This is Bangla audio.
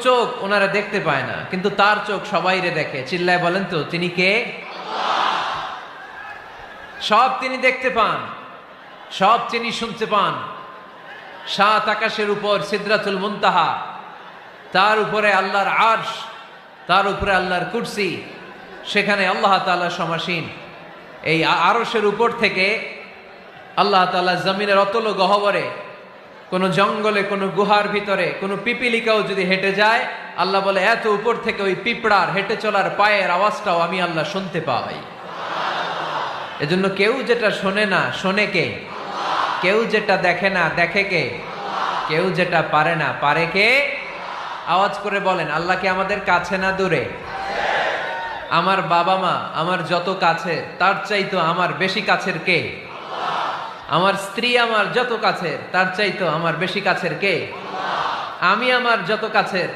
চোখ ওনারা দেখতে পায় না, কিন্তু তার চোখ সবাইরে দেখে। চিল্লায় বলেন তো তিনি কে? সব তিনি দেখতে পান, সব তিনি শুনতে পান। সাত আকাশের উপর সিদরাতুল মুনতাহা, তার উপরে আল্লাহর আরশ, তার উপরে আল্লাহর কুরসি, সেখানে আল্লাহ তাআলা সমাসীন। এই আরশের উপর থেকে আল্লাহ তাআলা জমিনের অতল গহ্বরে, কোন জঙ্গলে, কোন গুহার ভিতরে কোন পিপিলিকাও যদি হেঁটে যায়, আল্লাহ বলে এত উপর থেকে ওই পিঁপড়ার হেঁটে চলার পায়ের আওয়াজটাও আমি আল্লাহ শুনতে পাই। এজন্য কেউ যেটা শোনে না শোনে কে? কেউ যেটা দেখে না দেখে কে? কেউ যেটা পারে না পারে কে? আওয়াজ করে বলেন, আল্লাহ কি আমাদের কাছে না দূরে? আমার বাবা মা আমার যত কাছে, তার চাইতো আমার বেশি কাছের কে? আমার স্ত্রী আমার যত কাছের, তার চাইতো আমার বেশি কাছের কে? আমি আমার যত কাছের,